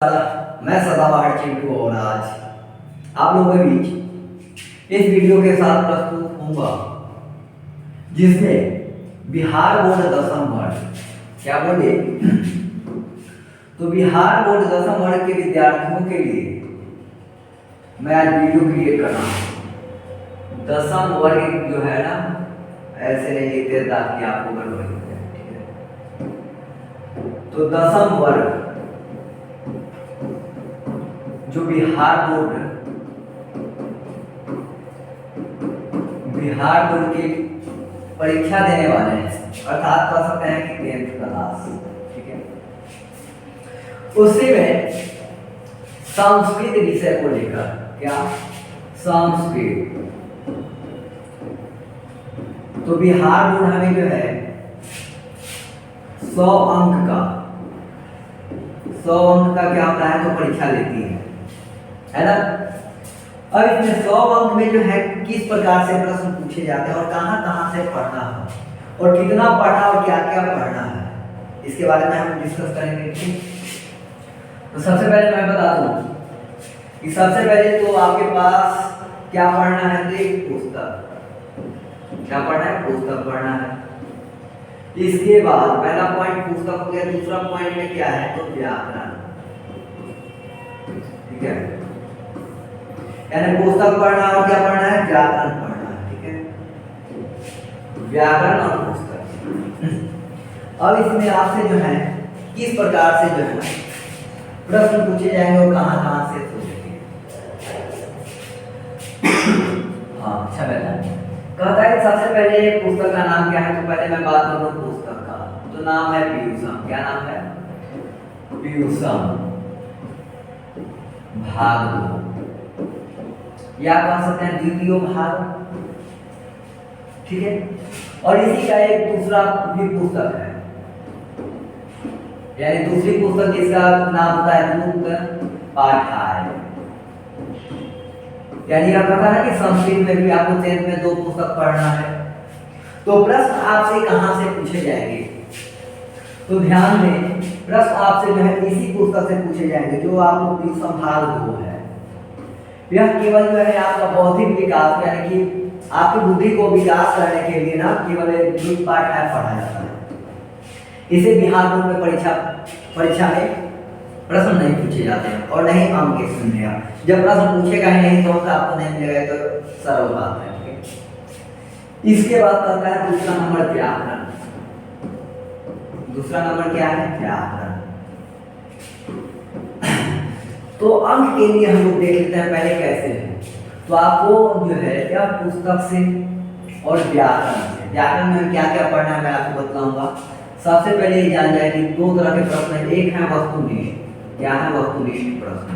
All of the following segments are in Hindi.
मैं सदाबहार चिंटू और आज आप लोगों के बीच इस वीडियो के साथ प्रस्तुत होऊंगा जिसमें बिहार बोर्ड दसम वर्ग क्या बोले तो बिहार बोर्ड दसम वर्ग के विद्यार्थियों के लिए मैं आज वीडियो क्रिएट कर रहा हूँ। दसम वर्ग जो है ना ऐसे नहीं लिखते ताकि आपको गड़बड़ हो जाए, ठीक है। तो दसम वर्ग जो बिहार बोर्ड की परीक्षा देने वाले हैं, अर्थात कह सकते हैं कि 10th क्लास, ठीक है, उसी में संस्कृत विषय को लेकर क्या संस्कृत, तो बिहार बोर्ड हमें जो है 100 अंक का क्या होता है तो परीक्षा लेती है ना। अब इसमें 100 अंक में जो है किस प्रकार से प्रश्न पूछे जाते हैं और कहाँ से पढ़ना है और कितना पढ़ना और क्या क्या पढ़ना है, इसके बारे में हम डिस्कस करेंगे। तो सबसे पहले मैं बता दूं कि सबसे पहले तो आपके पास क्या पढ़ना है, तो एक पुस्तक, क्या पढ़ना है, पुस्तक पढ़ना है। इसके बाद पहला पॉइंट पुस्तक हो गया, दूसरा पॉइंट में क्या है तो व्याकरण, ठीक है, यानी पुस्तक पढ़ना और क्या पढ़ना है, व्याकरण पढ़ना है, ठीक है, व्याकरण और पुस्तक। अब इसमें आपसे जो है किस प्रकार से जो है प्रश्न पूछे जाएंगे और कहाँ से पूछेंगे। हाँ अच्छा बेटा, कहता है सबसे पहले पुस्तक का नाम क्या है, तो पहले मैं बात कर लूँ पुस्तक का, तो नाम है पीयूषम। क्या नाम है, पीयूषम भाग 2, या कह सकते हैं द्वितीय भाग, ठीक है। और इसी का एक दूसरा भी पुस्तक है, यानी दूसरी पुस्तक जिसका नाम होता है मुक्त पाठाय, यानी यह कहता है कि संस्कृत में भी आपको 10th में 2 पुस्तक पढ़ना है। तो प्रश्न आपसे कहां से पूछे जाएंगे, तो ध्यान दें प्रश्न आपसे जो है इसी पुस्तक से पूछे जाएंगे जो आपको पीयूषम भाग 2 है। यह केवल जो है आपका बौद्धिक विकास, यानी कि आपकी बुद्धि को विकास करने के लिए ना केवल एक पाठ है पढ़ा जाता है। इसे बिहार बोर्ड में परीक्षा में प्रश्न नहीं पूछे जाते हैं और नहीं अंक के सुनेगा। जब प्रश्न पूछेगा ही नहीं तो आपको नहीं मिलेगा, तो सरल बात है, ठीक है। इसके बाद कहता है दूसरा नंबर व्याकरण। दूसरा नंबर क्या है, व्याकरण। तो अंक के लिए हम लोग देख लेते हैं पहले कैसे है। तो आपको जो है क्या पुस्तक से और व्याकरण से, व्याकरण में क्या क्या पढ़ना है मैं आपको बताऊंगा। सबसे पहले ये जान जाए कि 2 तरह के प्रश्न हैं, एक है वस्तुनिष्ठ, क्या है वस्तुनिष्ठ प्रश्न,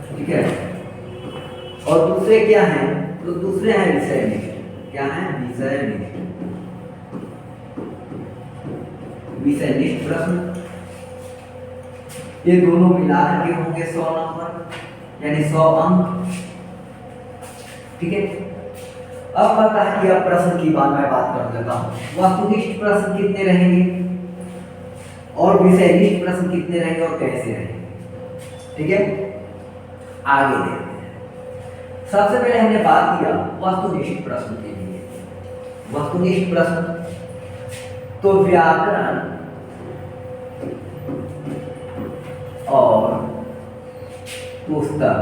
ठीक है, और दूसरे क्या हैं, तो दूसरे हैं विषयनिष्ठ। क्या है, विषयनिष्ठ, विषयनिष्ठ प्रश्न। ये दोनों मिलाकर के होंगे 100 नंबर, यानी 100 अंक, ठीक है। अब पता है कि अब प्रश्न की मैं बात कर लेता हूँ। वस्तुनिष्ठ प्रश्न कितने रहेंगे और विषयनिष्ठ प्रश्न कितने रहेंगे और कैसे रहेंगे, ठीक है। आगे देखते हैं। सबसे पहले हमने बात किया वस्तुनिष्ठ प्रश्न के लिए। वस्तुनिष्ठ प्रश्न तो व्याकरण और पुस्तक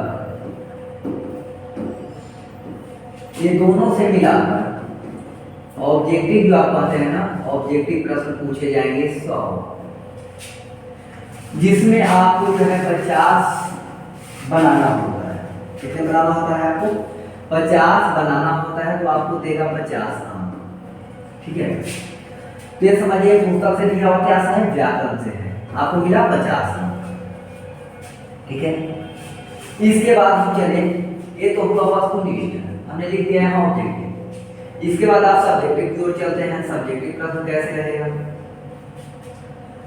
ये दोनों से मिलाकर ऑब्जेक्टिव जो आप कहते हैं ना, ऑब्जेक्टिव प्रश्न पूछे जाएंगे 100, जिसमें आपको जो है 50 बनाना होता है। कितने बनाना होता है आपको, 50 बनाना होता है, तो आपको देगा 50 अंक, ठीक है। तो ये समझिए पुस्तक से लिया हुआ क्या है, व्याकरण से है, आपको मिला 50 अंक, ठीक है। इसके बाद हम चले, ये तो हुआ वस्तुनिष्ठ, हमने लिख दिया है ऑब्जेक्टिव। इसके बाद आप सब्जेक्टिव की ओर चलते हैं। सब्जेक्टिव प्रश्न कैसे रहेगा,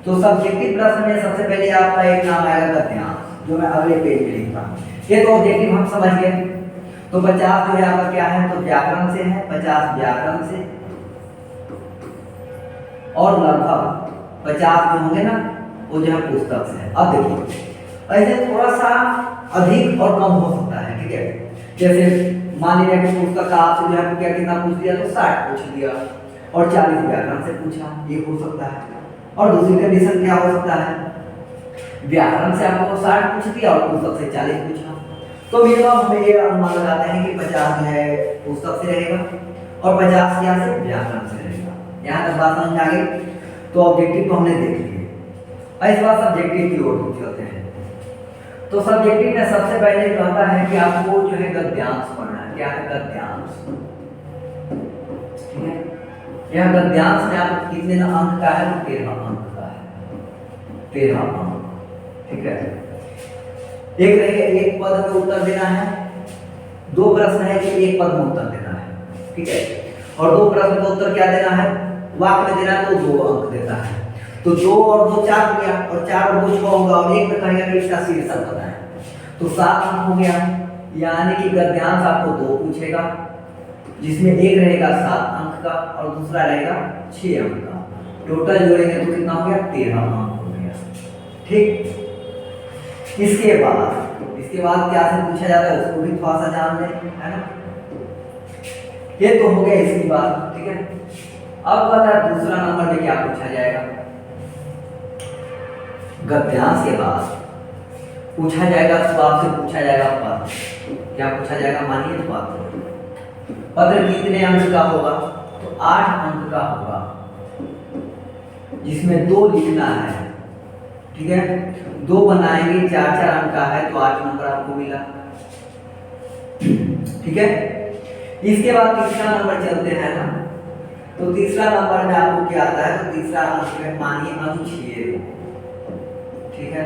तो सब्जेक्टिव प्रश्न में सबसे पहले आपका एक नाम आएगा गद्यांश, जो मैं अगले पेज में लिखता हूँ। ये तो ऑब्जेक्टिव हम समझ गए। तो 50 जो है आपका क्या है, तो व्याकरण से है, 50 व्याकरण से, और लगभग 50 जो होंगे ना वो जो है पुस्तक से है। अब देखिए ऐसे थोड़ा सा अधिक और कम हो सकता है, ठीक है। जैसे मान लीजिए कि पुस्तक का आपसे जो है क्या कितना पूछ दिया, तो 60 पूछ दिया और 40 व्याकरण से पूछा, ये हो सकता है। और दूसरी कंडीशन क्या हो सकता है, व्याकरण से आपको 60 पूछ दिया और पुस्तक से 40 पूछा, तो मिनिमम हमें ये अनुमान लगाते हैं कि 50 जो है पुस्तक से रहेगा और 50 यहाँ से व्याकरण से रहेगा। यहाँ तक बात समझ आ गई। तो ऑब्जेक्टिव तो हमने देख लिए। इस बार सब्जेक्टिव की ओर चलते हैं। तो सब्जेक्टिव में सबसे पहले कहता है कि आपको जो है गद्यांश पढ़ना है। क्या है गद्यांश, ठीक है। यह गद्यांश में आपको कितने अंक का है, 13 अंक का है, 13 अंक, ठीक है। एक रहेगा एक पद में उत्तर देना है, 2 प्रश्न है कि एक पद में उत्तर देना है, ठीक है। और 2 प्रश्न का उत्तर क्या देना है, वाक्य में देना है, तो 2 अंक देता है। तो 2 और 2 4 हो गया, और 4 और 2 6 होगा, और एक में कहेगा कि इसका शीर्षक बताएं, तो 7 अंक हो गया। यानी कि गद्यांश आपको 2 पूछेगा, जिसमें एक रहेगा 7 अंक का और दूसरा रहेगा 6 अंक का। टोटल जोड़ेंगे तो कितना हो गया, 13 अंक हो गया, ठीक। इसके बाद क्या से पूछा जाता है उसको भी थोड़ा सा जान लें, है ना। ये तो हो गया इसकी बात, ठीक है। अब कहता है दूसरा नंबर में क्या पूछा जाएगा, गद्यांश के बाद पूछा जाएगा, तो आपसे पूछा जाएगा पत्र। क्या पूछा जाएगा, मानिए पत्र। पत्र कितने अंक का होगा, तो 8 अंक का होगा, जिसमें 2 लिखना है, ठीक है। 2 बनाएंगे, 4 अंक का है, तो 8 नंबर आपको मिला, ठीक है। इसके बाद तीसरा नंबर चलते हैं ना। तो तीसरा नंबर में आपको क्या आता है, तो तीसरा अंक में मानिए अनुच्छेद, ठीक है।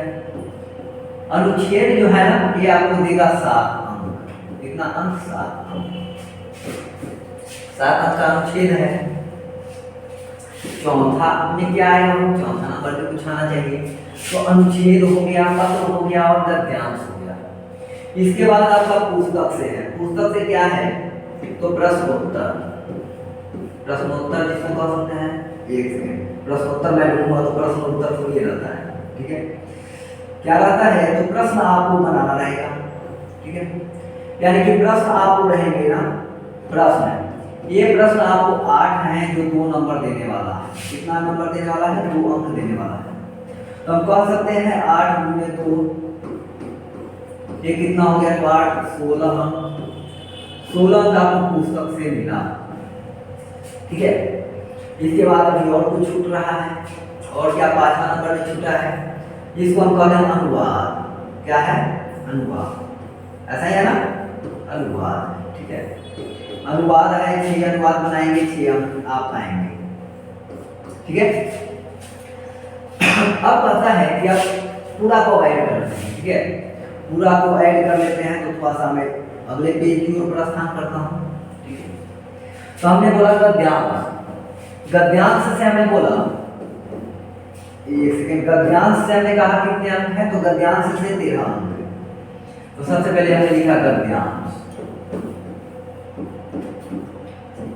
अनुच्छेद जो है ना, ये आपको देगा 7 अंक। कितना अंक, 7 अंक, 7 अंक का अनुच्छेद है। चौथा में क्या आएगा, चौथा नंबर पे कुछ आना चाहिए। तो अनुच्छेद हो गया, पत्र हो गया और गद्यांश हो गया। इसके बाद आपका पुस्तक से है। पुस्तक से क्या है, तो प्रश्नोत्तर। प्रश्नोत्तर जिसको कह सकते हैं, एक सेकंड, प्रश्नोत्तर मैं लिखूंगा तो प्रश्नोत्तर तो ये रहता है, ठीक है। क्या रहता है, तो प्रश्न आपको बनाना रहेगा, ठीक है। यानी कि प्रश्न आपको रहेंगे ना, प्रश्न ये प्रश्न आपको 8 है, जो 2 नंबर देने वाला है। कितना नंबर देने वाला है, 2 अंक देने वाला है। तो हम कह सकते हैं 8 गुणे 2, ये कितना हो गया, तो 8 16 अंक। 16 अंक आपको पुस्तक से मिला, ठीक है। इसके बाद अभी और कुछ छूट रहा है, और क्या 5वां नंबर में छूटा है, जिसको हम कहते हैं अनुवाद। क्या है, अनुवाद, ऐसा ही है ना, अनुवाद, ठीक है। अनुवाद है, 6 अनुवाद बनाएंगे, 6 अंक आप पाएंगे, ठीक है। अब कहता है कि अब पूरा को ऐड कर लेते हैं, ठीक है। पूरा को ऐड कर लेते हैं, तो थोड़ा सा मैं अगले पेज की ओर प्रस्थान करता हूँ, ठीक है। तो हमने बोला गद्यांश। गद्यांश से हमने बोला, एक सेकंड, गद्यांश से हमने कहा कितने अंक हैं, तो गद्यांश से 13 अंक है। तो सबसे पहले हमने लिखा गद्यांश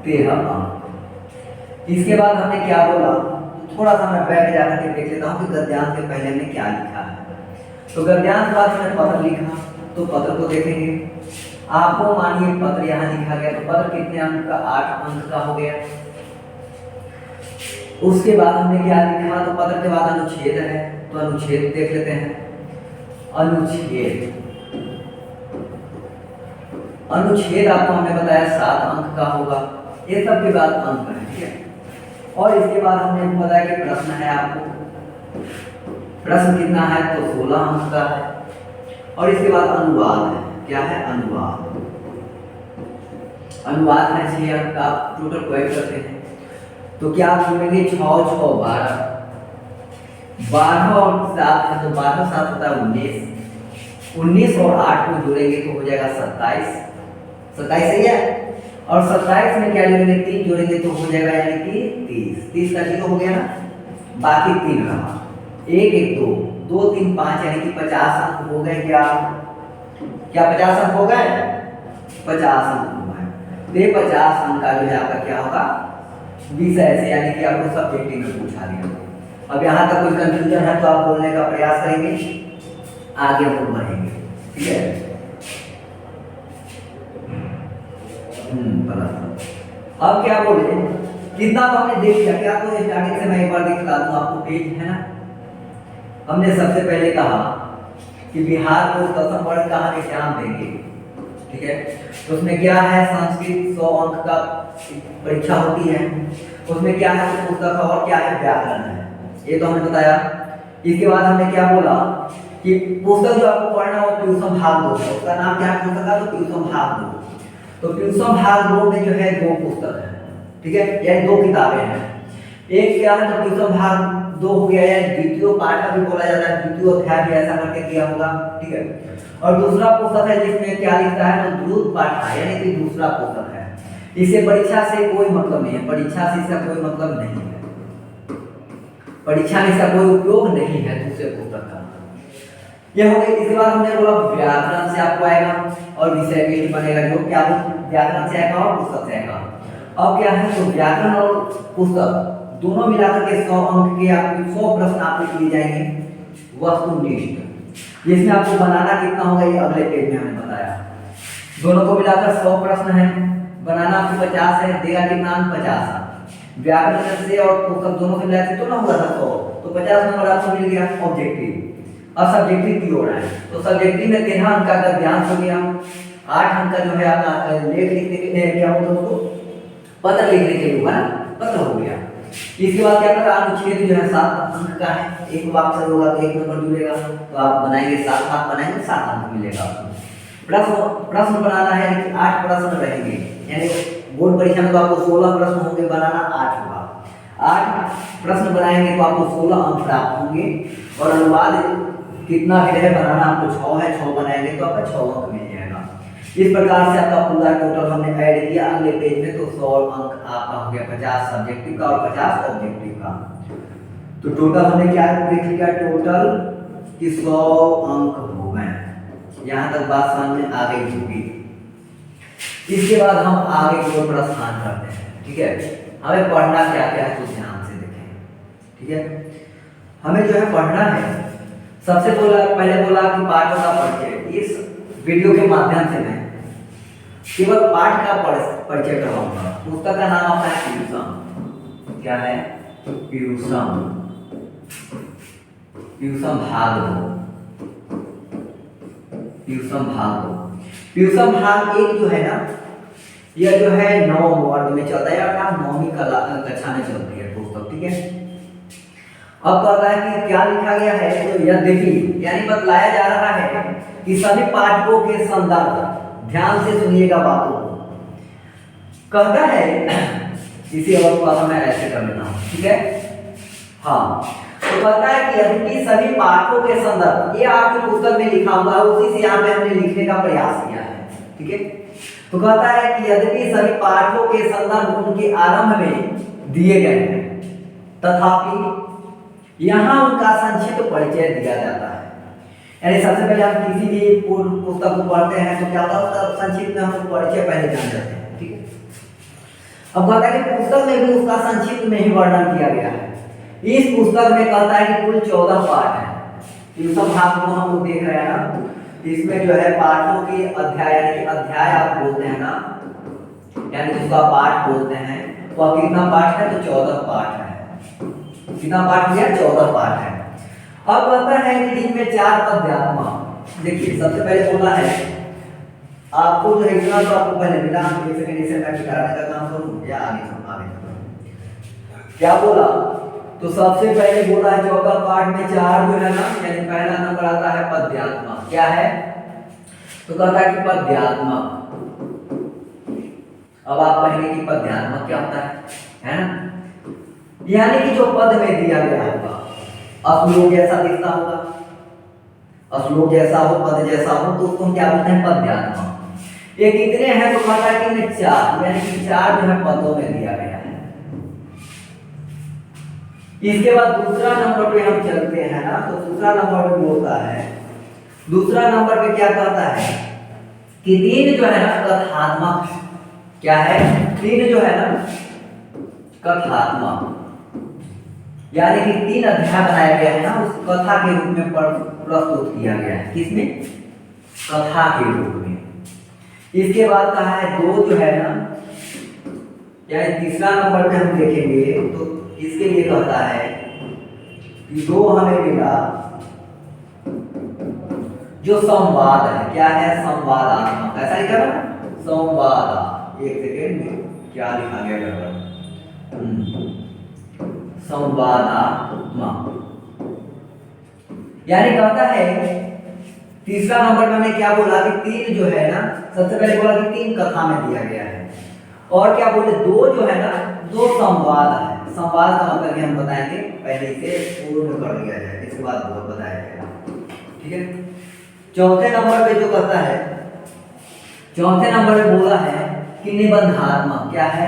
13 अंक। इसके बाद हमने क्या बोला, थोड़ा सा मैं बैठ जाकर के देख लेता हूँ कि गद्यांश के पहले हमने क्या लिखा है। तो गद्यांश बाद हमने पत्र लिखा, तो पत्र को देखेंगे। आपको मानिए पत्र यहाँ लिखा गया, तो पत्र कितने अंक का, 8 अंक का हो गया। उसके बाद हमने क्या लिखा, तो पत्र के बाद अनुच्छेद है, तो अनुच्छेद देख लेते हैं। अनुच्छेद आपको हमने बताया 7 अंक का होगा। ये सब के बाद अंक है, ठीक है। और इसके बाद हमने बताया कि प्रश्न है, आपको प्रश्न कितना है, तो 16 अंक का है। और इसके बाद अनुवाद है। क्या है, अनुवाद। अनुवाद है 6 अंक का। टोटल को ऐड करते हैं, तो क्या आप जोड़ेंगे, 6 6 12, 12 और 7 है, तो 12 7 होता है 19, 19 और 8 को जोड़ेंगे तो हो जाएगा 27, 27 सही है। और 27 में क्या जोड़ेंगे, 3 जोड़ेंगे तो हो जाएगा यानी कि 30, 30 का 0 हो गया ना, बाकी 3 रहा, 1 1 2 2 3 5 यानी कि 50 अंक हो गए। क्या 50 अंक हो गए, 50 अंक हो गए। तो ये 50 अंक का जो है आपका क्या होगा, विषय से, यानी कि आपको सब्जेक्टिव में पूछा गया। अब यहाँ तक कोई कंफ्यूजन है तो आप बोलने का प्रयास करेंगे, आगे हम लोग बढ़ेंगे। ठीक है, अब क्या बोले, कितना तो हमने देख लिया। क्या तो स्टार्टिंग से मैं एक बार दिखला दूं आपको, पेज है ना। हमने सबसे पहले कहा कि बिहार को दसम वर्ग का हम एग्जाम देंगे। ठीक है, तो उसमें क्या है, संस्कृत 100 अंक का परीक्षा होती है। उसमें क्या है, पुस्तक और क्या है, व्याकरण है, ये तो हमने बताया। इसके बाद हमने क्या बोला कि पुस्तक जो आपको पढ़ना हो ट्यूशन भाग 2 है, उसका नाम क्या है पुस्तक का, तो ट्यूशन भाग 2। तो ट्यूशन भाग 2 में जो है 2 पुस्तक है। ठीक है, यानी 2 किताबें हैं। एक क्या है, तो ट्यूशन भाग 2 हो गया, यानी द्वितीय पाठ का भी बोला जाता है, द्वितीय अध्याय भी ऐसा करके किया होगा। ठीक है, और दूसरा पुस्तक है जिसमें क्या लिखता है, तो द्रुत पाठ, यानी कि दूसरा पुस्तक है। इससे परीक्षा से कोई मतलब नहीं है, परीक्षा से इसका कोई मतलब नहीं है, परीक्षा में इसका कोई उपयोग नहीं है दूसरे पुस्तक का। यह हो गई। इसके बाद हमने बोला व्याकरण से आपको आएगा और विषय टेस्ट बनेगा, जो क्या व्याकरण से आएगा और पुस्तक से आएगा। अब क्या है, तो व्याकरण और पुस्तक दोनों मिलाकर के 100 अंक के आपके 100 प्रश्न आपके लिए जाएंगे वस्तुनिष्ठ। जिसमें आपको बनाना कितना होगा, ये अगले पेज में हमने बताया। दोनों को मिलाकर 100 प्रश्न है, बनाना आपको 50 है, देगा कितना, 50। व्याकरण से और पुस्तक दोनों से मिलाकर तो ना होगा 100, तो 50 नंबर आपको मिल गया ऑब्जेक्टिव। अब सब्जेक्टिव की ओर है, तो सब्जेक्टिव में 13 अंक का गद्यांश हो गया, 8 अंक का जो है आपका लेख लिखने के लिए क्या होगा दोस्तों, पत्र लिखने के लिए होगा, पत्र हो गया। इसके बाद क्या करना, अनुच्छेद जो है 7 अंक का है, एक वाक्य सही होगा तो 1 नंबर जुड़ेगा, तो आप बनाएंगे 7 भाग बनाएंगे 7 अंक मिलेगा आपको। प्रश्न बनाना है कि 8 प्रश्न रहेंगे, यानी बोर्ड परीक्षा में तो आपको 16 प्रश्न होंगे, बनाना 8 होगा। 8 प्रश्न बनाएंगे तो आपको 16 अंक प्राप्त होंगे। और अनुवाद कितना है, बनाना आपको 6 है, 6 बनाएंगे तो आपका 6 अंक मिल जाएगा। इस प्रकार से आपका पूरा टोटल हमने ऐड किया अगले पेज में, तो 100 अंक आपका हो गया 50 सब्जेक्टिव का और 50 ऑब्जेक्टिव का। तो टोटल हमने क्या देख लिया, टोटल कि 100 अंक हो गए। यहाँ तक बात समझ में आ गई होगी। इसके बाद हम आगे की ओर प्रस्थान करते हैं। ठीक है, हमें पढ़ना क्या क्या है तो ध्यान से देखें। ठीक है, हमें जो है पढ़ना है, सबसे पहले बोला कि पाठों का परिचय। इस वीडियो के माध्यम से मैं केवल पाठ का परिचय करवाऊंगा। पुस्तक का नाम आपका है प्यूसम। क्या है, प्यूसम, प्यूसम भाग 2, प्यूसम भाग 2। प्यूसम भाग 1 जो है ना, यह जो है 9वीं वर्ग में चलता है, अर्थात 9वीं कक्षा में चलती है पुस्तक। ठीक है, अब कहता है कि क्या लिखा गया है, तो यद्यपि, यानी बतलाया जा रहा है कि सभी पाठकों के संदर्भ, ध्यान से सुनिएगा बातों को। कहता है, इसी अवस्था में ऐसे कर लेना। ठीक है, हाँ, तो कहता है कि यद्यपि सभी पाठकों के संदर्भ, ये आपकी पुस्तक में लिखा हुआ है, उसी से यहाँ पे हमने लिखने का प्रयास किया है। ठीक है, तो कहता है कि यद्यपि सभी पाठकों के संदर्भ उनके आरंभ में दिए गए हैं, तथापि यहाँ उनका संक्षिप्त परिचय दिया जाता है। यानी सबसे पहले हम किसी भी पुस्तक को पढ़ते हैं तो क्या होता है, उसका संक्षिप्त में हम परिचय पहले जान जाते हैं। ठीक है, अब कहता है कि पुस्तक में भी उसका संक्षिप्त में ही वर्णन किया गया है। इस पुस्तक में कहता है कि कुल 14 पाठ है। प्यूसम भाग को हम लोग देख रहे हैं ना, इसमें जो है पाठों के अध्याय, यानी कि अध्याय आप बोलते हैं ना, यानी उसका पाठ बोलते हैं, तो कितना पाठ है, तो 14 पाठ है। कितना पाठ किया, 14 पाठ है। अब कहता है कि इनमें 4 पद्यात्मक। देखिए सबसे पहले बोला है आपको जो है इतना तो आपको पहले मिला, एक सेकंड इसे मैं बिठाने का काम करूं या आगे क्या बोला, तो सबसे पहले बोला है 14 पाठ में 4 जो है ना, यानी पहला नंबर आता है पद्यात्मक। क्या है, तो कहता है कि पद्यात्मक। अब आप कहेंगे कि पद्यात्मक क्या होता है ना, यानी कि जो पद में दिया गया होगा, श्लोक जैसा दिखता होगा, श्लोक जैसा हो, पद जैसा हो, तो उसको क्या बोलते हैं, पद्यात्मक। ये कितने हैं, तो कहता है कि 4, यानी कि 4 जो है पदों में दिया गया है। इसके बाद दूसरा नंबर पे हम चलते हैं ना, तो दूसरा नंबर पे बोलता है, दूसरा नंबर पे क्या कहता है कि 3 जो है ना कथात्मक। क्या है, 3 जो है ना कथात्मक। यानी कि 3 अध्याय बनाया गया है ना, उस कथा के रूप में प्रस्तुत किया गया है। किसमें? कथा के रूप में। इसके बाद कहा है 2 जो है ना, यानी तीसरा नंबर पे हम देखेंगे तो इसके लिए कहता है कि 2 हमें मिला जो संवाद है। क्या है? संवादात्मक। ऐसा लिखा है ना, संवाद। एक सेकेंड में क्या लिखा गया है? संवादात्मक। यानी कहता है तीसरा नंबर में हमने क्या बोला कि 3 जो है ना, सबसे पहले बोला कि 3 कथा में दिया गया है, और क्या बोले 2 जो है ना, 2 संवाद है। संवाद का मतलब हम बताएंगे, पहले इसे पूर्ण कर लिया जाए, इसके बाद बहुत बताया जाएगा। ठीक है। चौथे नंबर पे जो कहता है, चौथे नंबर पे बोला है कि निबंधात्मक। क्या है?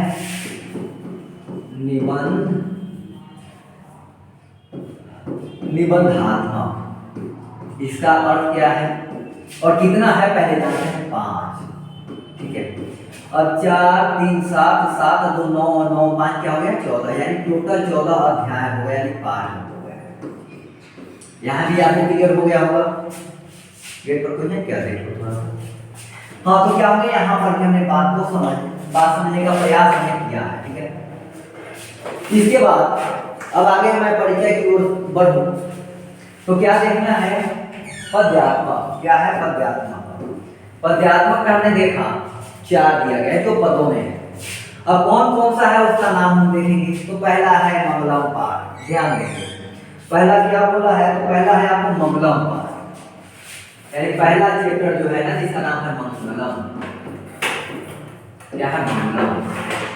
निबंधात्मक। इसका अर्थ क्या है और कितना है पहले जानते हैं? 5। ठीक है। अब 4 3 7 7 2 9 9 5 क्या हो गया? 14। यानी टोटल 14 अध्याय हो गया, यानी पाठ हो गया। यहाँ भी आपको क्लियर हो गया होगा। गेट पर कोई है क्या? देखो थोड़ा। हाँ, तो क्या हो गया, यहाँ पर भी हमने बात समझने का प्रयास हमने किया है। ठीक है। इसके बाद अब आगे मैं परिचय की ओर बढ़ूं तो क्या देखना है? पद्यात्मक। क्या है? पद्यात्मक। पद्यात्मक में हमने देखा 4 दिया गया है जो पदों में है। अब कौन कौन सा है उसका नाम हम देखेंगे। तो पहला है मंगलम पाठ। ध्यान देंगे, पहला क्या बोला है? तो पहला है आपको मंगलम पाठ, यानी पहला चैप्टर जो है ना, जिसका नाम है मंगलम। क्या है? मंगलम।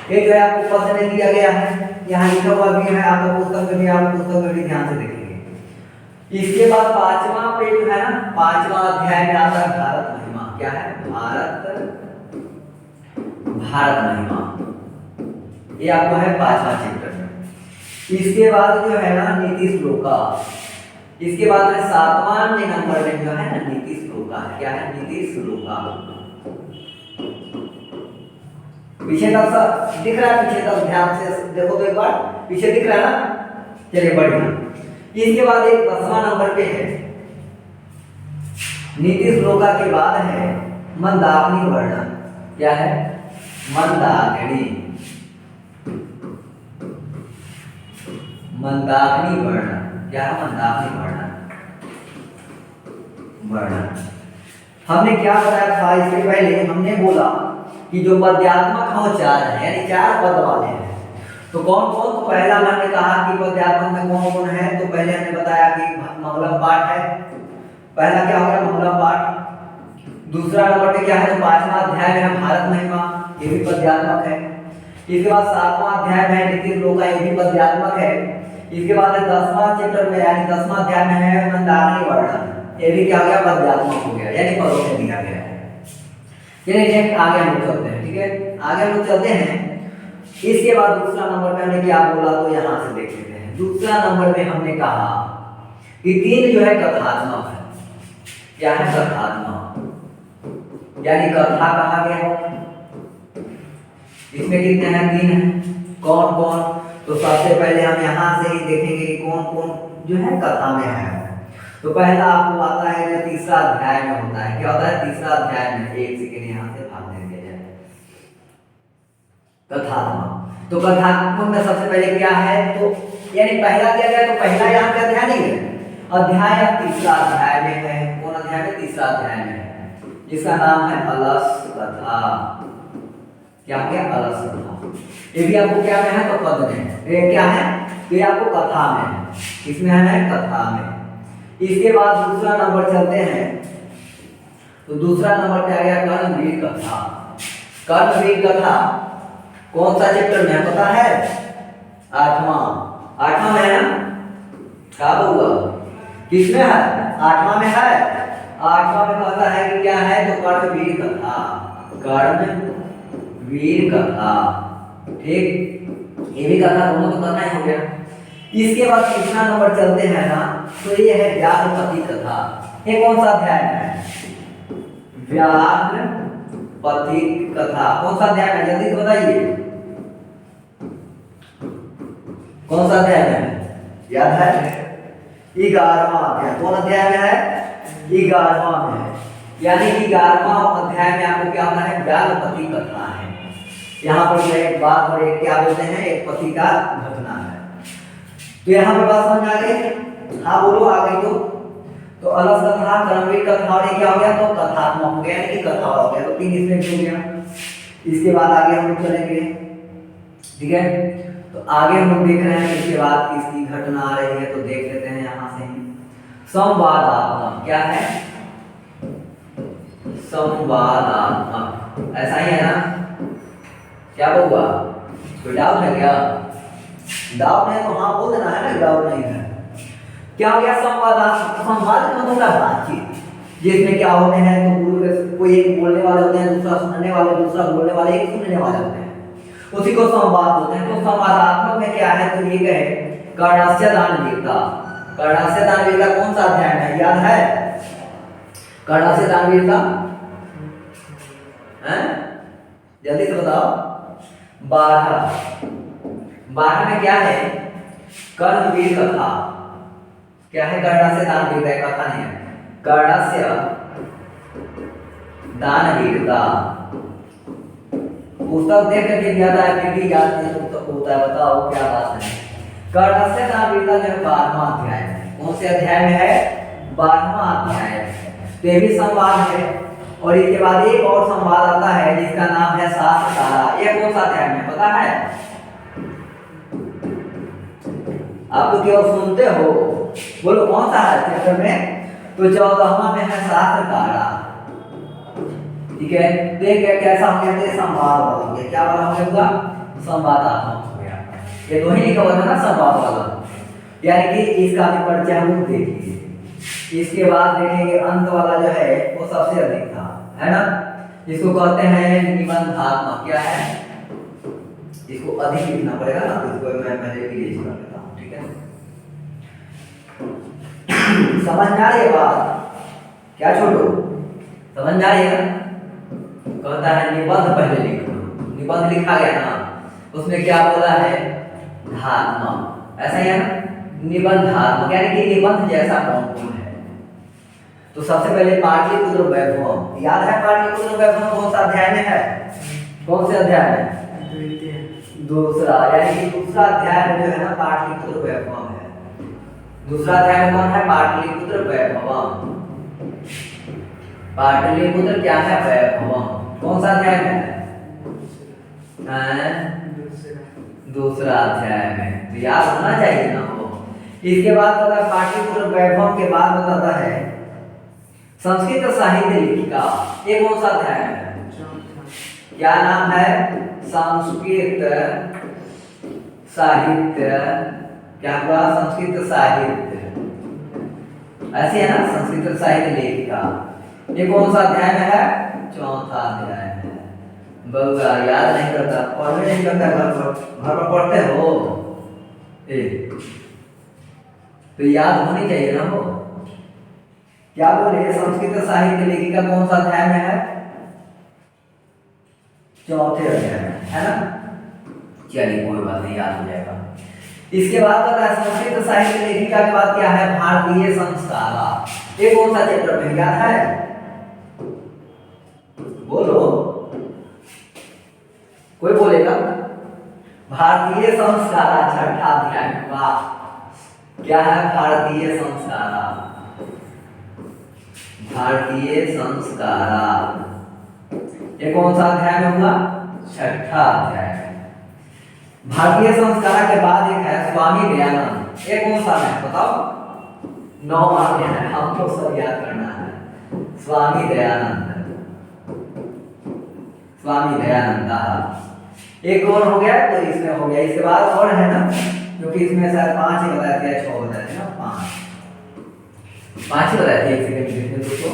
एक जो आपको पद में दिया गया है, यहाँ लिखा हुआ भी है, आपको पुस्तक में भी, आप पुस्तक में भी ध्यान से देखेंगे। इसके बाद 5वां पे जो है ना, 5वां अध्याय में आता है भारत महिमा। क्या है? भारत महिमा। ये आपको है 5वां चैप्टर में। इसके बाद जो है ना, नीति श्लोका। इसके बाद है 7वां नंबर में जो है ना, नीति श्लोका। क्या है? नीति श्लोका। पीछे तक दिख रहा है? पीछे तक ध्यान से देखो तो एक बार, पीछे दिख रहा है ना? चलिए बढ़िया। इसके बाद एक 10वां नंबर पे है नीति श्लोका के बाद है मंदाकिनी वर्णन। क्या है? मंदाकिनी। मंदाकिनी वर्णन। क्या है? मंदाकिनी वर्णन। हमने क्या बताया था इसके पहले? हमने बोला कि जो पद्यात्मक है वो 4 है, यानी 4 पद वाले हैं। तो कौन कौन? तो पहला हमने कहा कि पद्यात्मक में कौन कौन है। तो पहले हमने बताया कि मंगलम पाठ है। पहला क्या हो गया? मंगलम पाठ। दूसरा नंबर पे क्या है? तो 5वां अध्याय में है भारत महिमा, ये भी पद्यात्मक है। इसके बाद 7वां अध्याय में है नीति श्लोका, ये भी पद्यात्मक है। इसके बाद 10वां चैप्टर में, यानी 10वां अध्याय में है मंदाकिनी वर्णन, ये भी क्या हो गया? पद्यात्मक हो गया, यानी पदों में दिया गया है। चलिए आगे हम लोग चलते हैं। ठीक है, आगे हम लोग चलते हैं। इसके बाद दूसरा नंबर पे हमने क्या बोला? तो यहाँ से देख लेते हैं। दूसरा नंबर में हमने कहा कि 3 जो है कथात्मक है। क्या है? कथात्मक, यानी कथा कहा गया हो। इसमें कितने हैं? 3 हैं। कौन कौन? तो सबसे पहले हम यहाँ से ही देखेंगे कि कौन कौन जो है कथा में है। तो पहला आपको आता है जो तीसरा अध्याय में होता है। क्या होता है? तीसरा अध्याय में, एक सेकेंड यहाँ से भाग दे दिया जाए, कथात्मक। तो कथात्मक में सबसे पहले क्या है? तो यानी पहला दिया गया, तो पहला यहाँ का अध्याय नहीं है, अध्याय तीसरा अध्याय में है। कौन अध्याय में? तीसरा अध्याय में है, जिसका नाम है अलस कथा। क्या हो गया? अलस कथा। ये भी आपको क्या में है? तो पद में। ये क्या है? ये आपको कथा में है। किसमें है? कथा में। इसके बाद दूसरा नंबर चलते हैं। तो दूसरा नंबर पे आ गया कर्णवीर कथा। कर्णवीर कथा कौन सा चैप्टर में है पता है? 8वां में है ना? क्या हुआ? किसमें है? 8वां में है। 8वां में कहता है कि क्या है? तो कर्णवीर कथा। कर्णवीर कथा। ठीक, ये भी कथा दोनों तो करना ही हो गया। इसके बाद तीसरा नंबर चलते हैं ना, तो ये है व्याघ्रपति कथा। ये कौन सा अध्याय है? व्याघ्रपति कथा। कौन सा अध्याय है? जल्दी से बताइए, कौन सा अध्याय है? याद है? 11वां अध्याय कौन अध्याय में है? 11वां में है। यानी 11वां अध्याय में आपको क्या होना है? व्यालपति कथा है। यहाँ पर एक बात और एक क्या बोलते हैं, एक पति का घटना है। तो यहाँ पे बात समझ आ गई? हाँ बोलो, आ गई तो अलस कथा, कर्मवीर कथा और ये क्या हो गया? तो कथात्मक हो गया, यानी कि कथा हो गया। तो 3 इसमें हो गया। इसके बाद आगे हम लोग चलेंगे, ठीक है? तो आगे हम लोग देख रहे हैं इसके बाद किसकी घटना आ रही है, तो देख लेते हैं यहाँ से ही। संवादात्मक क्या है? संवादात्मक, ऐसा ही है ना? क्या होगा? कोई डाउट है क्या? डाउट नहीं तो हाँ बोल देना है ना, डाउट नहीं है। क्या हो गया? संवादात्मक। संवाद का मतलब है बातचीत, जिसमें क्या होते हैं तो गुरु कोई एक बोलने वाले होते हैं, दूसरा सुनने वाले, दूसरा बोलने वाले, एक सुनने वाले होते हैं, उसी को संवाद बोलते हैं। तो संवादात्मक में क्या है? तो ये कहे कर्णस्य दानवीरता। कर्णस्य दानवीरता कौन सा अध्याय में याद है? कर्णस्य दानवीरता हैं? जल्दी से बताओ। 12 में क्या है? कर्णवीर कथा। क्या है? कर्णस्य दानवीरता, कथा नहीं है, कर्णस्य दानवीरता। पुस्तक देख करके याद आया, फिर भी याद नहीं पुस्तक होता है, बताओ क्या बात है? कर्णस्य दानवीरता जो है 12वां अध्याय है। कौन से अध्याय में है? 12वां अध्याय। तो ये भी संवाद है। और इसके बाद एक और संवाद आता है जिसका नाम है शास्त्रकारा। ये कौन सा अध्याय में पता है? आप तो केवल सुनते हो, बोलो कौन सा है चैप्टर में? तो 14वां में है शास्त्रकारा, ठीक है? देख कैसा हो गया? संवाद वाला हो गया। क्या वाला हो गया? संवादात्मक हो गया। ये दो ही लिखा हुआ था ना, संवाद वाला, यानी कि इसका भी परिचय हम लोग देख लीजिए। इसके बाद देखेंगे अंत वाला जो है वो सबसे अधिक था, है ना? इसको कहते हैं निबंधात्मक। क्या है? इसको अधिक लिखना पड़ेगा ना, तो इसको मैं पहले इरेज कर लेता हूँ, ठीक है? समझ में आ रही है बात? क्या छोटो, समझ में आ रही है? कहता है निबंध पहले लिखो। निबंध लिखा गया ना, उसमें क्या बोला है? धात्मक, ऐसा ही है ना? निबंधात्मक यानी कि निबंध जैसा कौन है। तो सबसे पहले पाटलिपुत्र वैभव, याद है? पाटलिपुत्र वैभव कौन सा अध्याय में है? कौन से अध्याय में? दूसरा, यानी कि दूसरा अध्याय में जो है ना पाटलिपुत्र वैभव है। दूसरा अध्याय में कौन है? पाटलिपुत्र वैभव। पाटलिपुत्र क्या है? वैभव। कौन सा अध्याय में है? दूसरा अध्याय में। तो याद होना चाहिए ना वो। इसके बाद बताता है पाटलिपुत्र वैभव के बाद बताता है संस्कृत साहित्य लेखिका। ये कौन सा अध्याय है? क्या नाम है? संस्कृत साहित्य। क्या हुआ? संस्कृत साहित्य, ऐसे है ना? संस्कृत साहित्य लेखिका। ये कौन सा अध्याय में है? चौथा अध्याय में। बउआ याद नहीं करता, पढ़ने नहीं करता, घर पर पढ़ते हो तो याद होनी चाहिए ना वो। क्या बोले? संस्कृत साहित्य लेखिका कौन सा अध्याय में है? चौथे अध्याय में, है ना? चलिए कोई बात नहीं, याद हो जाएगा। इसके बाद पता है संस्कृत साहित्य लेखिका के बाद क्या है? भारतीय संस्कार। ये कौन सा चैप्टर में याद है? बोलो, कोई बोलेगा? भारतीय संस्कार, छठा अध्याय। वाह, क्या है? भारतीय संस्कार। भारतीय संस्कार ये कौन सा अध्याय में हुआ? छठा अध्याय। भारतीय संस्कार के बाद एक है स्वामी दयानंद। ये कौन सा है बताओ? 9वां अध्याय। हमको सब याद करना है। स्वामी दयानंद, स्वामी दयानंद। एक और हो गया, तो इसमें हो गया। इसके बाद और है ना, क्योंकि इसमें शायद 5 ही बताए थे या 6 बताए थे ना? 5 ही बताए थे। एक सेकंड दोस्तों।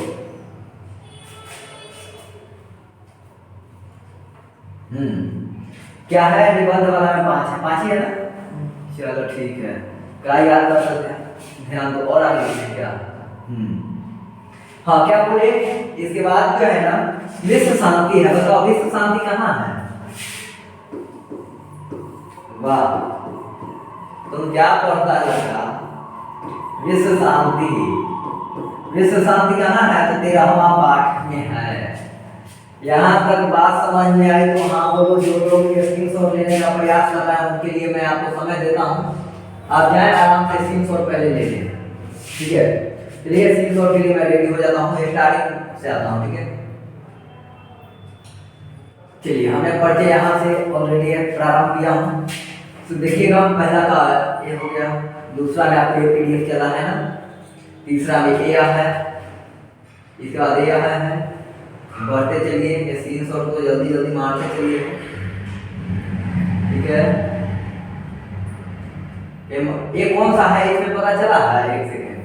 क्या है? निबंध वाला में 5 है। 5 ही है ना? चलो ठीक है, क्या याद कर सकते हैं? ध्यान दो और आगे लिखें क्या? हाँ, क्या बोले? इसके बाद क्या है ना, विश्व शांति है। बताओ विश्व शांति कहाँ है? वाह, तुम क्या पढ़ता लगा? विश्व शांति। विश्व शांति कहाँ है? तो 13वां पाठ में है। यहाँ तक बात समझ में आई तो हाँ बोलो। जो लोग स्क्रीनशॉट लेने का प्रयास कर रहे हैं उनके लिए मैं आपको समय देता हूँ, आप जाए आराम से स्क्रीनशॉट पहले ले लें, ठीक है। चलिए स्क्रीनशॉट के लिए मैं रेडी हो जाता हूँ, स्टार्टिंग से आता हूँ, ठीक है। चलिए हमने परिचय यहाँ से ऑलरेडी प्रारंभ किया हूँ। तो देखिएगा पहला का ये हो गया, दूसरा में आपको ये PDF चला है ना, तीसरा में ये है, इसके बाद ये है। बढ़ते चलिए, स्क्रीनशॉट को जल्दी जल्दी मारते चलिए, ठीक है। ये कौन सा है इसमें पता चला है? एक सेकेंड।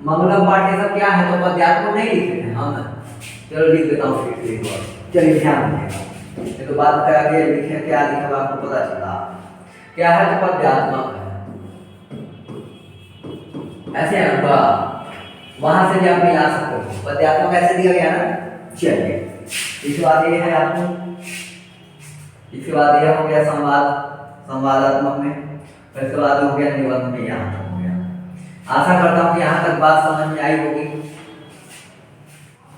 मंगलम पाठ ये सब क्या है? तो पद्यात्मक नहीं लिखे थे हम, चलो लिख देता हूँ फिर एक बार। चलिए ध्यान रखिएगा, ये तो बात क्या के लिखे, क्या लिखा आपको पता चला क्या है? तो पद्यात्मक है, ऐसे है ना, वहां से भी आप मिला सकते हो। पद्यात्मक ऐसे दिया गया ना। चलिए इसके बाद ये है आपको, इसके बाद यह हो गया संवाद, संवादात्मक में, इसके बाद हो गया निबंध में, यहाँ तक हो गया। आशा करता हूँ कि यहाँ तक बात समझ में आई होगी,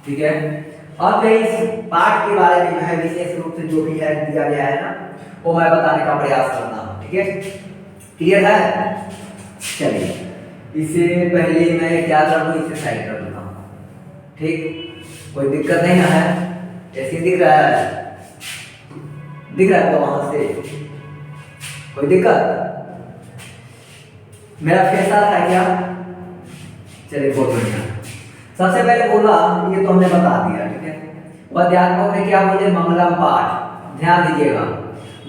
ठीक है। अब इस पाठ के बारे में है विशेष रूप से जो भी है दिया गया है ना, वो मैं बताने का प्रयास करता हूँ, ठीक है। क्लियर है? चलिए इससे पहले मैं क्या कर दूँ, इसे साइड कर देता हूँ, ठीक। कोई दिक्कत नहीं है? ऐसे दिख रहा है? दिख रहा है तो वहां से कोई दिक्कत? मेरा कैसा था क्या? चलिए बहुत बढ़िया। सबसे पहले बोला, ये तो हमने बता दिया, ठीक है। पद्यात्मक में क्या बोले? मंगलम पाठ। ध्यान दीजिएगा,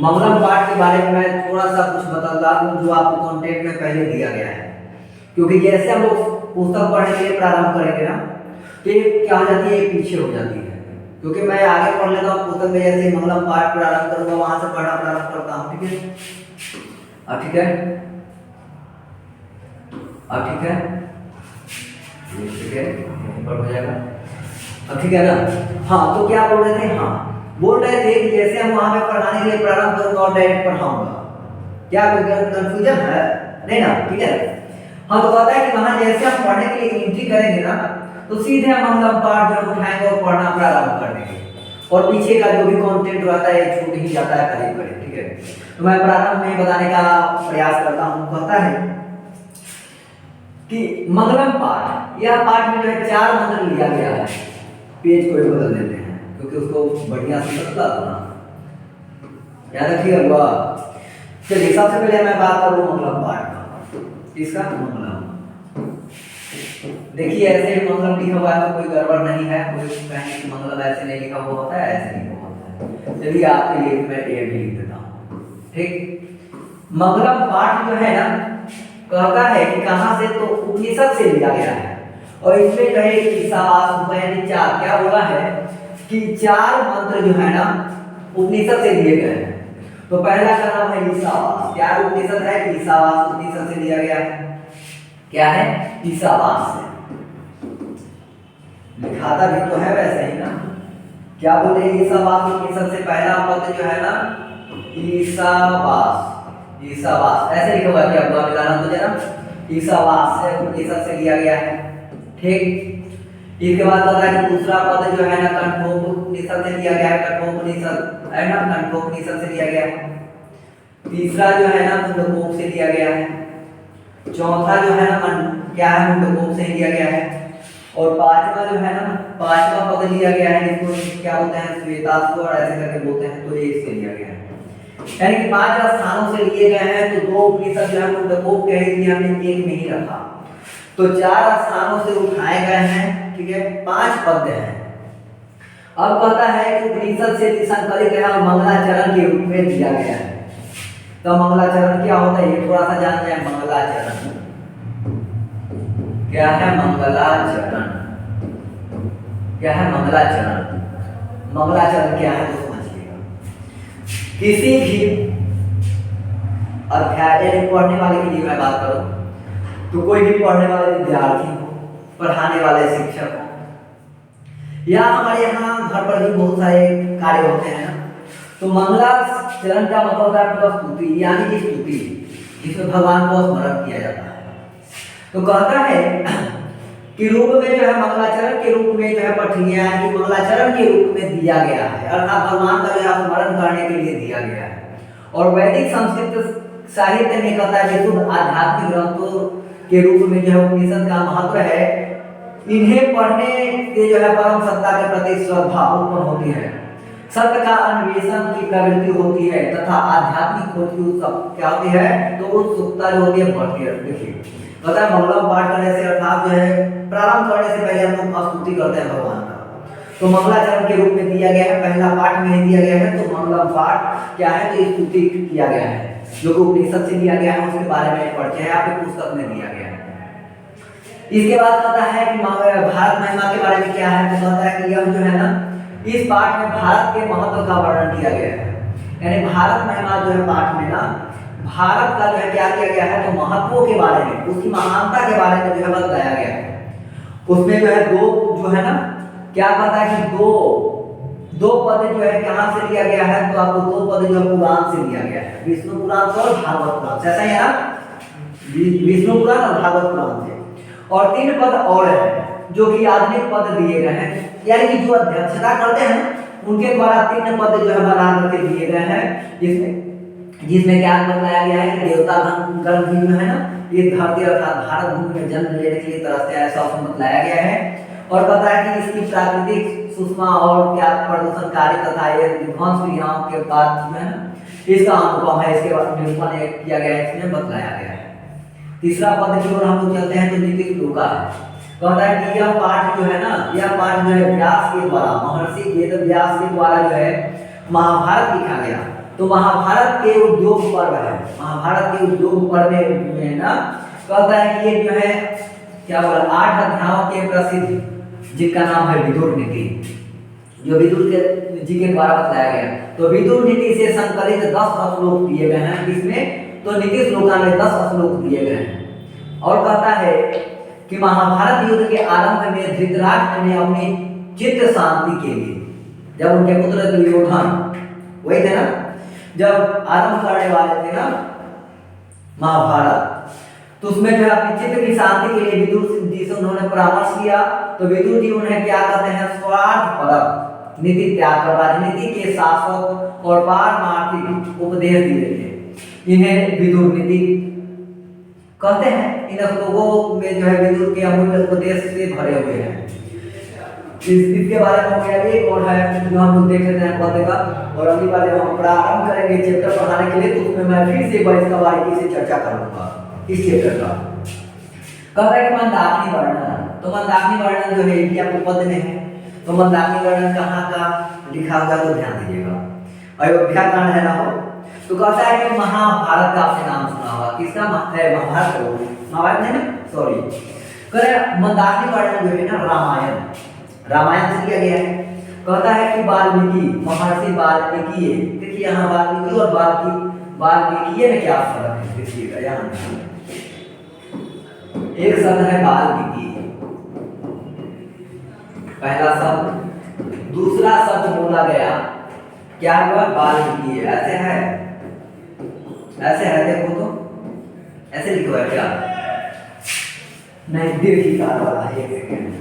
मंगलम पाठ के बारे में मैं थोड़ा सा कुछ बता दूं जो आपको कंटेंट में पहले दिया गया है, क्योंकि जैसे हम लोग पुस्तक पढ़ने के लिए प्रारंभ करेंगे ना, तो ये क्या हो जाती है, पीछे हो जाती है। क्योंकि मैं आगे पढ़ लेता हूँ पुस्तक में, जैसे मंगलम पाठ प्रारंभ करूंगा वहां से पढ़ना प्रारंभ करता हूँ, ठीक है। अब ठीक है, अब ठीक है, ठीक है, यहीं पर हो जाएगा। अब ठीक है ना? हाँ, तो क्या बोल रहे थे? हाँ, बोल रहे थे कि जैसे हम वहां पे पढ़ाने के लिए प्रारंभ करूंगा और डायरेक्ट पढ़ाऊंगा, क्या कोई कंफ्यूजन है? नहीं ना? ठीक है। हाँ, तो कहता है कि वहां जैसे हम पढ़ने के लिए एंट्री करेंगे ना, तो सीधे हम मंगलम पाठ जो उठाएंगे और पढ़ना प्रारंभ कर देंगे, और पीछे का जो भी कंटेंट रहता है छूट ही जाता है करीब करीब, ठीक है। तो मैं प्रारंभ में बताने का प्रयास करता हूँ। कहता है कि मंगलम पाठ, यह पाठ में जो है 4 मंत्र लिया गया है। पेज को बदल देते हैं क्योंकि उसको बढ़िया से बदला देना, याद रखिएगा। चलिए सबसे पहले मैं बात करूँ मंगलम पाठ का, इसका मंगलम। देखिए ऐसे मंगलम लिखा हुआ है, कोई गड़बड़ नहीं है, कोई कहेंगे कि मंगलम ऐसे नहीं लिखा हुआ होता है, ऐसे नहीं होता है। चलिए आपके लिए मैं ये भी लिख देता हूँ, ठीक। मंगलम पाठ जो है ना, कहता है कि कहाँ से? तो उपनिषद से लिया गया है, और इसमें जो है ईसावास यानी 4, क्या बोला है कि 4 मंत्र जो है ना उपनिषद से लिए गए हैं। तो पहला का नाम है ईसावास। क्या उपनिषद है? ईसावास उपनिषद से लिया गया है। क्या है? ईसावास से। लिखाता भी तो है वैसे ही ना, क्या बोले? ईसावास उपनिषद से पहला पद जो है ना, ईसावास, ईसावास ऐसे लिखा हुआ है, क्या हुआ मिलाना तो जरा, ईसावास से उपनिषद से लिया गया है, ठीक। इसके बाद आता है दूसरा पद जो है ना, कठोपनिषद से लिया गया है, कठोपनिषद है ना, कठोपनिषद से लिया गया है। तीसरा जो है ना, मुंडकोप से लिया गया है। चौथा जो है ना, क्या है, मुंडकोप से लिया गया है। और पांचवा जो है ना, पांचवा पद लिया गया है, इसको क्या बोलते हैं, श्वेताश्वर ऐसे करके बोलते हैं, तो ये इससे लिया गया है। यानी कि 5 स्थानों से लिए गए हैं, तो 2 उपनिषद जो है मुंडकोप कह दिए हमने, एक में ही रखा, तो 4 स्थानों से उठाए गए हैं, ठीक है। 5 पद हैं। अब कहता है कि उपनिषद से संकलित है और मंगलाचरण के रूप में दिया गया है। तो मंगलाचरण क्या होता है, ये थोड़ा सा जान जाए। मंगलाचरण क्या है? मंगलाचरण क्या है? मंगलाचरण, मंगलाचरण क्या है तो समझिएगा। किसी भी अध्याय पढ़ने वाले के लिए मैं बात करूं, तो कोई भी पढ़ने वाले विद्यार्थी हो, पढ़ाने वाले शिक्षक हो, या हमारे यहाँ घर पर भी बहुत सारे कार्य होते हैं ना, तो मंगलाचरण का मतलब होता है प्रस्तुति, यानी कि स्तुति। जिसमें भगवान को स्मरण किया जाता है। तो कहता है कि रूप में जो है मंगलाचरण के रूप में जो है पठनीय कि मंगलाचरण के रूप में दिया गया है, अर्थात भगवान का जो है स्मरण करने के लिए दिया गया है। और वैदिक संस्कृत साहित्य में कहता है कि शुद्ध आध्यात्मिक ग्रंथों के रूप में जो है उपनिषद का महत्व है। इन्हें पढ़ने से जो है परम सत्ता के प्रति श्रद्धा उत्पन्न होती है, सत्य का अन्वेषण की प्रवृत्ति होती है तथा आध्यात्मिक खोज की क्या होती है, तो उत्सुकता जो होती है बढ़ती है। देखिए पता है मंगलम पाठ करने से अर्थात जो है प्रारंभ करने से पहले हम लोग स्तुति करते हैं भगवान का, तो मंगलाचरण के रूप में दिया गया है, पहला पाठ में दिया गया है। तो मंगलम पाठ क्या है, तो स्तुति किया गया है, जो कि उपनिषद से लिया गया है, उसके बारे में पढ़ते हैं, आपके पुस्तक में दिया गया है। इसके बाद कहता है कि भारत महिमा के बारे में क्या है, तो कहता है कि यह जो है ना, इस पाठ में भारत के महत्व का वर्णन किया गया है। यानी भारत महिमा जो है पाठ में ना भारत का जो है क्या किया गया है, तो महत्व के बारे में, उसकी महानता के बारे में जो है बताया गया है। उसमें जो है दो जो है ना क्या कहता है कि दो पद जो है कहाँ से लिया गया है, तो आपको दो पद जो है पुराण से लिया गया है, विष्णु पुराण से और भागवत पुराण से, ऐसा ही है ना, विष्णु पुराण और भागवत पुराण से। और 3 पद और है जो कि आधुनिक पद दिए गए हैं, यानी कि जो अध्यक्षता करते हैं उनके द्वारा 3 पद जो है बना करके दिए गए हैं, जिसमें क्या बताया गया है कि देवता गण भी जो है ना ये धरती अर्थात भारत भूमि में जन्म लेने के लिए तरसते हैं, ऐसा उसमें बताया गया है। और पता है कि इसकी प्राकृतिक सुषमा और क्या प्रदूषणकारी तथा ये विध्वंस क्रियाओं के बाद जो है ना इसका अनुपम है, इसके बाद निरूपण किया गया है, इसमें बताया गया है। तीसरा पद की ओर हम लोग चलते हैं, तो नीति श्लोका है। कहता है कि यह पाठ जो है ना, यह पाठ जो है व्यास के द्वारा, महर्षि वेद व्यास के द्वारा जो है महाभारत लिखा गया। तो महाभारत के उद्योग पर्व है, महाभारत के उद्योग पर्व में ना कहता है कि ये जो है क्या बोला 8 अध्यायों के प्रसिद्ध, जिनका नाम है विदुर नीति, जो विदुर के जी के द्वारा बताया गया। तो विदुर नीति से संकलित 10 श्लोक दिए गए हैं इसमें, तो नीति श्लोका में 10 श्लोक दिए गए हैं। और कहता है कि महाभारत युद्ध के आरंभ में धृतराष्ट्र ने अपनी चित्त शांति के लिए, जब उनके पुत्र दुर्योधन वही थे ना, जब आरंभ करने वाले थे ना महाभारत, तो उसमें जो है अपनी चित्त की शांति के लिए विदुर जी से उन्होंने परामर्श किया। तो विदुर जी उन्हें क्या कहते हैं, स्वार्थपरक नीति त्याग कर राजनीति के शाश्वत और पारमार्थिक उपदेश दिए थे। इन्हें विदुर नीति कहते हैं। इन लोगों में जो है विदुर के अमूल्य उपदेश से भरे हुए हैं। इसके बारे में हो गया एक और है जो हम लोग देख लेते हैं पढ़ने का, और अगली बार जब हम प्रारंभ करेंगे चैप्टर पढ़ाने के लिए, तो उसमें मैं फिर से इसका बारीकी से चर्चा करूंगा इस चैप्टर का। कह रहा है कि मंदाकिनी वर्णन, तो मंदाकिनी वर्णन जो है ये आपको पद में है। तो मंदाकिनी वर्णन कहाँ का लिखा होगा तो ध्यान दीजिएगा, अयोध्या कांड है ना हो। तो कहता है कि महाभारत का आपने नाम सुना होगा, किसका महाभारत नहीं ना, सॉरी, कह रहा मंदाकिनी वर्णन जो है ना रामायण से लिया गया है। कहता है कि वाल्मीकि, महर्षि वाल्मीकि, देखिए यहाँ वाल्मीकि और वाल्मीकि में क्या फर्क है, देखिएगा यहाँ एक शब्द है वाल्मीकि, पहला शब्द, दूसरा शब्द बोला गया क्या हुआ, वाल्मीकि। ऐसे है देखो तो, ऐसे लिखो है क्या, नहीं दीर्घिकार वाला है, एक सेकेंड,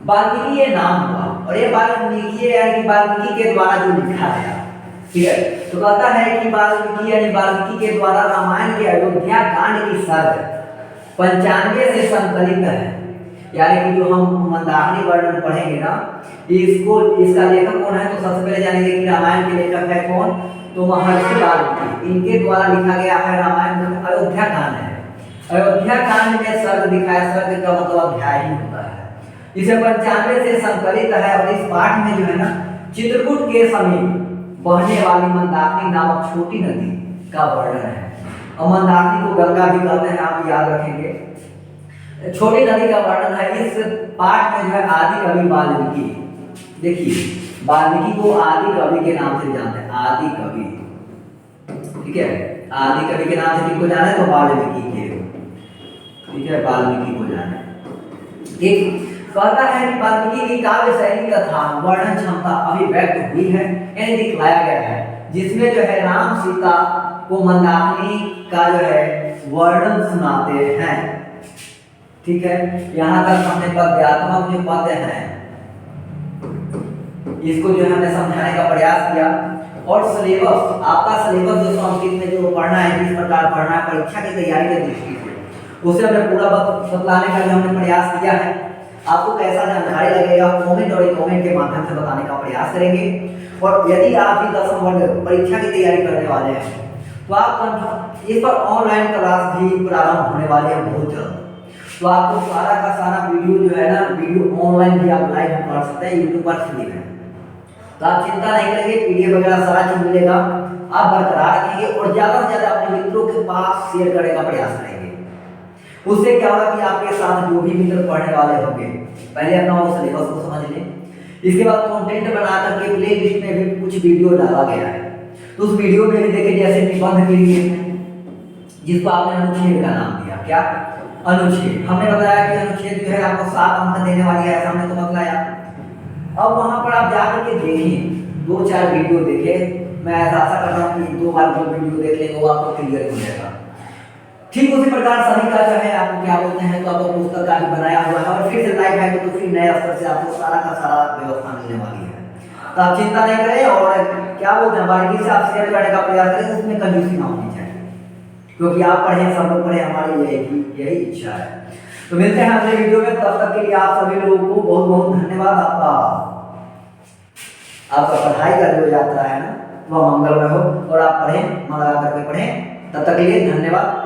वाल्मीकि ये नाम हुआ, और ये वाल्मीकि यानी वाल्मीकि के द्वारा जो लिखा गया, ठीक है। तो कहता है कि वाल्मीकि यानी वाल्मीकि के द्वारा रामायण के अयोध्या कांड की सर्ग 95 से संकलित है। यानी कि जो हम मंदाकिनी वर्णन पढ़ेंगे ना, इसका लेखक कौन है, तो सबसे पहले जानेंगे कि रामायण के लेखक है कौन, तो महर्षि वाल्मीकि, इनके द्वारा लिखा गया है रामायण जो अयोध्या कांड है। अयोध्या कांड में सर्ग दिखाया, सर्ग का मतलब अध्याय ही होता है। इसे 95 से संकलित है, और इस पाठ में जो है ना चित्रकूट के समीप बहने वाली मंदाकिनी नामक छोटी नदी का वर्णन है। और मंदाकिनी को गंगा भी कहते हैं, आप याद रखेंगे। छोटी नदी का वर्णन है। इस पाठ में जो है आदि कवि वाल्मीकि, देखिए वाल्मीकि को आदि कवि के नाम से जानते हैं, आदि कवि, ठीक है। आदि कवि के नाम से किसको जाना है, तो वाल्मीकि के, ठीक है, वाल्मीकि को जाना है, ठीक। कहता है कि वाल्मीकि की काव्य शैली तथा वर्णन क्षमता अभिव्यक्त हुई है, यानी दिखलाया गया है, जिसमें जो है राम सीता को मंदाकिनी का जो है वर्णन सुनाते हैं। ठीक है, यहाँ तक हमने पद्यात्मक जो पद्य हैं इसको जो है हमने समझाने का प्रयास किया। और सिलेबस, आपका सिलेबस जो संस्कृत में जो पढ़ना है, किस प्रकार पढ़ना है परीक्षा की तैयारी के दृष्टि से, उसे हमने पूरा बतलाने का जो हमने प्रयास किया है। आपको कैसा जानकारी लगेगा कमेंट और कमेंट के माध्यम से बताने का प्रयास करेंगे। और यदि आप भी 10वीं वर्ग परीक्षा की तैयारी करने वाले हैं तो आप इस पर ऑनलाइन क्लास भी प्रारंभ होने वाली है बहुत जल्द। तो आपको सारा का सारा वीडियो जो है ना, वीडियो ऑनलाइन भी आप लाइव पढ़ सकते हैं, यूट्यूब पर फ्री में। तो आप चिंता नहीं करेंगे, पीडीएफ वगैरह सारा चीज मिलेगा। आप बरकरार रखेंगे और ज्यादा से ज्यादा अपने मित्रों के पास शेयर करने का प्रयास करेंगे। उससे क्या होगा कि आपके साथ जो भी मित्र पढ़ने वाले होंगे, पहले अपना वो सिलेबस को समझ लें। इसके बाद कंटेंट बना करके प्ले लिस्ट में भी कुछ वीडियो डाला गया है, तो उस वीडियो में भी देखें, जैसे निबंध के लिए जिसको आपने अनुच्छेद का नाम दिया, क्या अनुच्छेद। हमने बताया कि अनुच्छेद जो है आपको 7 अंक देने वाली है, ऐसा हमने तो बतलाया। अब वहां पर आप जाकर के देखिए, 2-4 वीडियो देखें। मैं ऐसा आशा कर रहा हूँ कि 2 बार जो वीडियो देख लेंगे वो आपको क्लियर हो जाएगा। ठीक उसी प्रकार सभी का जो है आपको क्या बोलते हैं, तो आपको पुस्तक का भी बनाया हुआ है और फिर से लाइव है तो फिर नए स्तर से आपको सारा का सारा व्यवस्था मिलने वाली है। तो आप चिंता नहीं करें और क्या बोलते हैं, बारीकी से आप शेयर करने का प्रयास करें, उसमें कंजूसी ना होनी चाहिए, क्योंकि आप पढ़ें, सब लोग पढ़ें, हमारी यही इच्छा है। तो मिलते हैं अगले वीडियो में, तब तक के लिए आप सभी लोगों को बहुत बहुत धन्यवाद। आपका पढ़ाई का जो यात्रा है ना वह मंगलमय हो और आप पढ़ें, मन लगा करके पढ़ें। तब तक के लिए धन्यवाद।